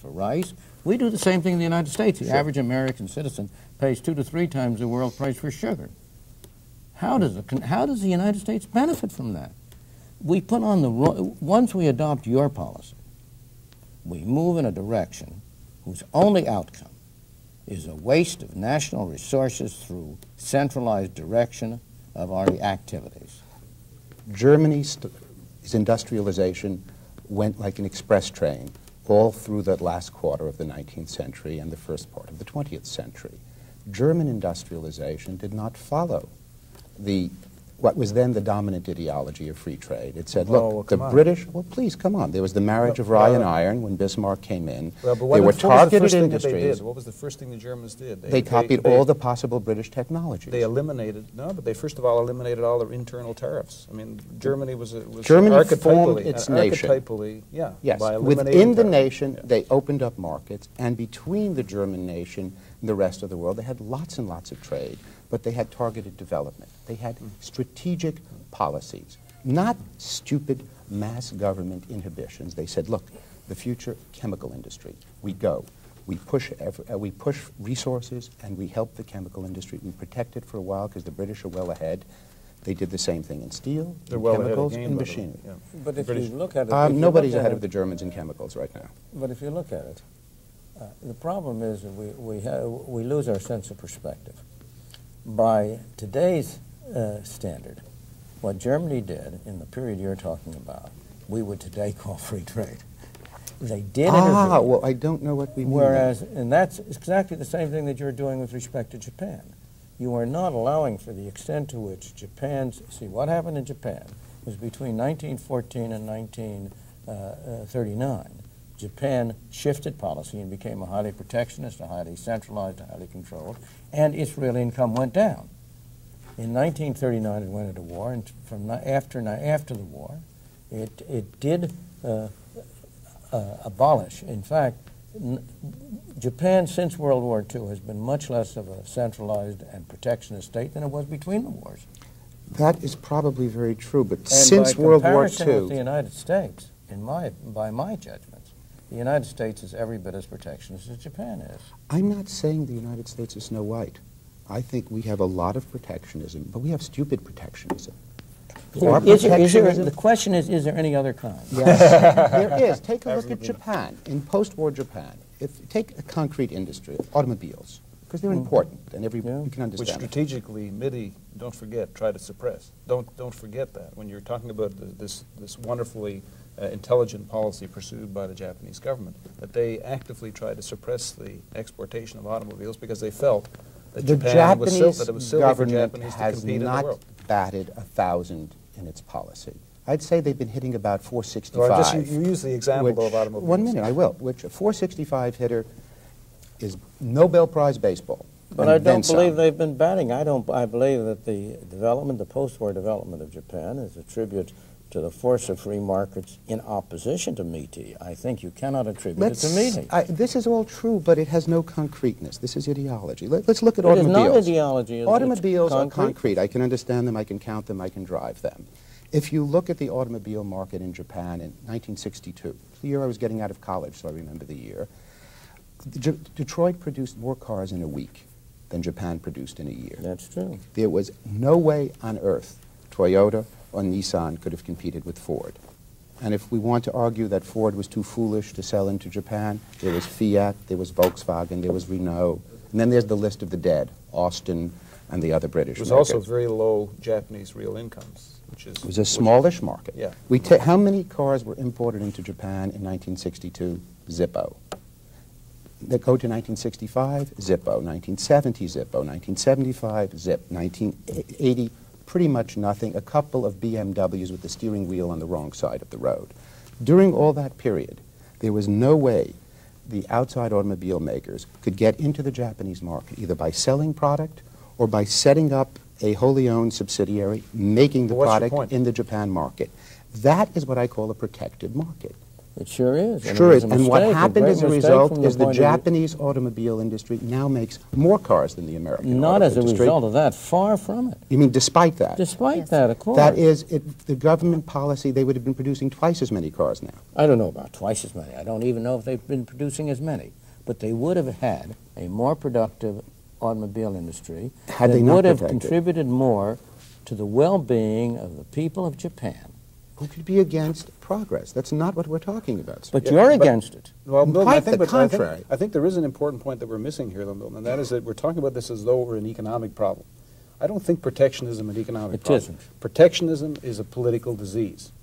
for rice. We do the same thing in the United States. The average American citizen pays 2 to 3 times the world price for sugar. How does the United States benefit from that? We put on the once we adopt your policy, we move in a direction whose only outcome is a waste of national resources through centralized direction of our activities. Germany's industrialization went like an express train all through the last quarter of the 19th century and the first part of the 20th century. German industrialization did not follow what was then the dominant ideology of free trade. It said, look, the British, well, please, come on. There was the marriage of rye and iron when Bismarck came in. Well, but they were targeted industries. What was the first thing the Germans did? They copied all the possible British technologies. They eliminated, but they first of all eliminated all their internal tariffs. I mean, Germany was Germany formed its nation. Yes, by within the nation, they opened up markets, and between the German nation and the rest of the world, they had lots and lots of trade. But they had targeted development. They had strategic policies, not stupid mass government inhibitions. They said, look, the future chemical industry, we push resources and we help the chemical industry. We protect it for a while because the British are well ahead. They did the same thing in steel, in chemicals, in machinery. Yeah. But if you look at it... nobody's ahead of the Germans in chemicals right now. But if you look at it, the problem is that we lose our sense of perspective. By today's standard, what Germany did in the period you're talking about, we would today call free trade. They did intervene. Well, I don't know what we mean. And that's exactly the same thing that you're doing with respect to Japan. You are not allowing for the extent to which see, what happened in Japan was between 1914 and 1939. Japan shifted policy and became a highly protectionist, a highly centralized, a highly controlled, and its real income went down. In 1939, it went into war, and after the war, it did abolish. In fact, Japan, since World War II, has been much less of a centralized and protectionist state than it was between the wars. That is probably very true, but since World War II... And by comparison with the United States, by my judgments, the United States is every bit as protectionist as Japan is. I'm not saying the United States is Snow White. I think we have a lot of protectionism, but we have stupid protectionism. The question is there any other kind? Yes, there is. Take a look at Japan, in post-war Japan. Take a concrete industry, automobiles, because they're important, and you can understand which strategically, MIDI, don't forget, try to suppress. Don't forget that. When you're talking about this wonderfully intelligent policy pursued by the Japanese government, that they actively tried to suppress the exportation of automobiles because they felt that Japan was silly for Japanese to compete in the world. The Japanese government has not batted 1,000 in its policy. I'd say they've been hitting about 465. Well, you use the example of automobiles. 1 minute, I will. Which a 465 hitter is Nobel Prize baseball. But I don't believe they've been batting. I believe that the post-war development of Japan is a tribute to the force of free markets in opposition to MITI. I think you cannot attribute it to MITI. This is all true, but it has no concreteness. This is ideology. Let's look at automobiles. It is not ideology. Automobiles are concrete. I can understand them, I can count them, I can drive them. If you look at the automobile market in Japan in 1962, the year I was getting out of college, so I remember the year, Detroit produced more cars in a week than Japan produced in a year. That's true. There was no way on earth Toyota or Nissan could have competed with Ford. And if we want to argue that Ford was too foolish to sell into Japan, there was Fiat, there was Volkswagen, there was Renault, and then there's the list of the dead, Austin and the other British makers. It was also very low Japanese real incomes. It was a smallish market. Yeah. How many cars were imported into Japan in 1962? Zippo. They go to 1965, Zippo. 1970, Zippo. 1975, Zip. 1980, pretty much nothing. A couple of BMWs with the steering wheel on the wrong side of the road. During all that period, there was no way the outside automobile makers could get into the Japanese market, either by selling product or by setting up a wholly owned subsidiary, making the product in the Japan market. That is what I call a protected market. It sure is. Sure is. And what mistake, happened as a great result mistake is from the point of view- Japanese automobile industry now makes more cars than the American Not auto as a industry. result of that, far from it. You mean despite that? Despite Yes. that, of course. That is, the government policy, they would have been producing twice as many cars now. I don't know about twice as many. I don't even know if they've been producing as many. But they would have had a more productive automobile industry Had that they not would have protected. contributed more to the well-being of the people of Japan. Who could be against progress? That's not what we're talking about. But Yeah, you're but- against it. Well, Milton, Quite the contrary. I think there is an important point that we're missing here, though, Milton, and that is that we're talking about this as though we're an economic problem. I don't think protectionism is an economic It problem. isn't. Protectionism is a political disease.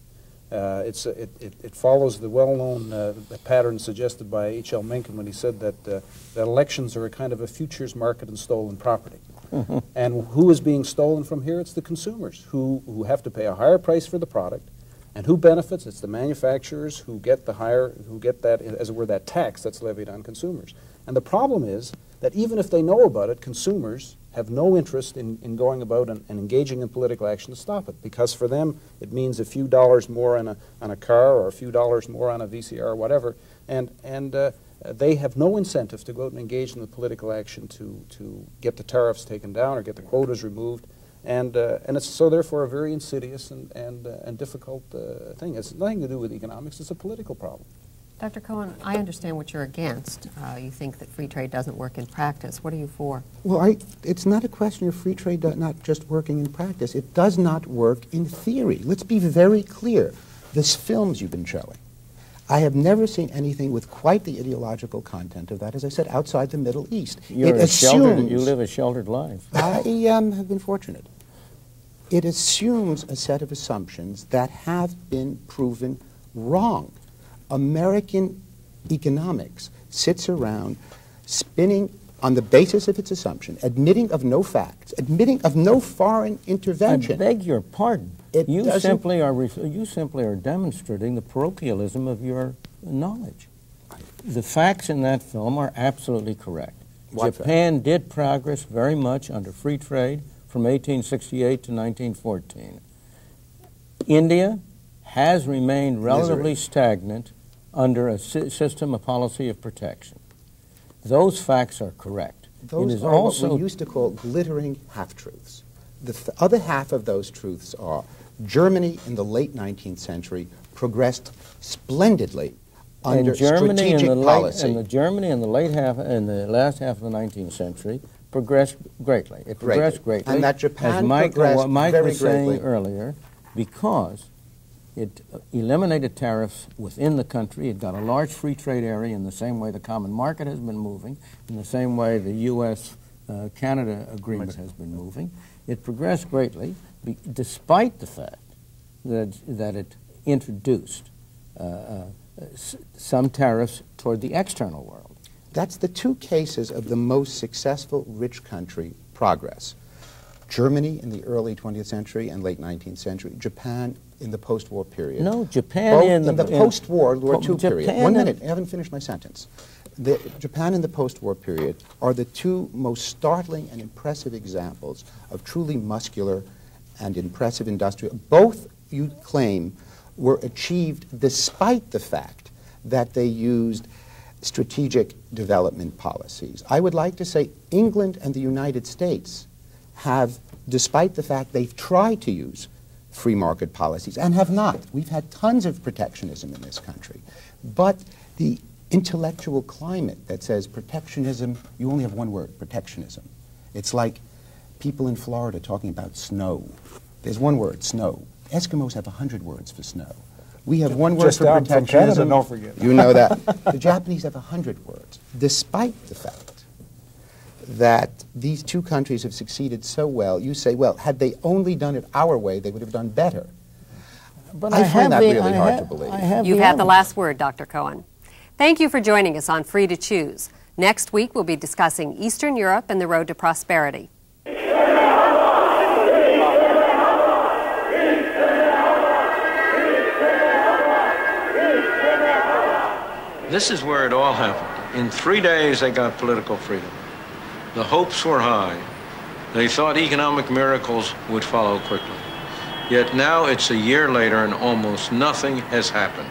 It follows the well-known pattern suggested by H.L. Mencken when he said that elections are a kind of a futures market in stolen property. And who is being stolen from here? It's the consumers who have to pay a higher price for the product. And who benefits? It's the manufacturers who get that, as it were, that tax that's levied on consumers. And the problem is that even if they know about it, consumers have no interest in going about and engaging in political action to stop it, because for them it means a few dollars more on a car or a few dollars more on a VCR or whatever, and they have no incentive to go out and engage in the political action to get the tariffs taken down or get the quotas removed. And it's so therefore a very insidious and difficult thing. It's nothing to do with economics. It's a political problem. Dr. Cohen, I understand what you're against. You think that free trade doesn't work in practice. What are you for? Well, it's not a question of free trade not just working in practice. It does not work in theory. Let's be very clear. These films you've been showing, I have never seen anything with quite the ideological content of that, as I said, outside the Middle East. You live a sheltered life. I have been fortunate. It assumes a set of assumptions that have been proven wrong. American economics sits around spinning on the basis of its assumption, admitting of no facts, admitting of no foreign intervention. I beg your pardon. It You doesn't- simply are demonstrating the parochialism of your knowledge. The facts in that film are absolutely correct. What Japan did progress very much under free trade from 1868 to 1914. India has remained relatively stagnant under a system, a policy of protection. Those facts are correct. Those it is are also what we used to call glittering half-truths. The other half of those truths are Germany in the late 19th century progressed splendidly under strategic policy. Germany in the last half of the 19th century progressed greatly. It progressed greatly. And that Japan what Mike very was saying greatly. earlier, because it eliminated tariffs within the country. It got a large free trade area in the same way the common market has been moving, in the same way the U.S.-Canada agreement has been moving. It progressed greatly, despite the fact that it introduced some tariffs toward the external world. That's the two cases of the most successful rich country progress. Germany in the early 20th century and late 19th century, Japan in the post-war period. No, Japan in the post-war World War II period. Japan 1 minute, I haven't finished my sentence. Japan in the post-war period are the two most startling and impressive examples of truly muscular and impressive industrial. Both, you claim, were achieved despite the fact that they used strategic development policies. I would like to say England and the United States have, despite the fact they've tried to use free market policies and have not. We've had tons of protectionism in this country. But the intellectual climate that says protectionism, you only have one word, protectionism. It's like people in Florida talking about snow. There's one word, snow. Eskimos have 100 words for snow. We have one word Just for down from protectionism. Canada, don't forget. You know that. The Japanese have 100 words, despite the fact that these two countries have succeeded so well. You say, well, had they only done it our way, they would have done better. But I find that really hard to believe. You've had the last word, Dr. Cohen. Thank you for joining us on Free to Choose. Next week, we'll be discussing Eastern Europe and the road to prosperity. This is where it all happened. In 3 days, they got political freedom. The hopes were high. They thought economic miracles would follow quickly. Yet now it's a year later and almost nothing has happened.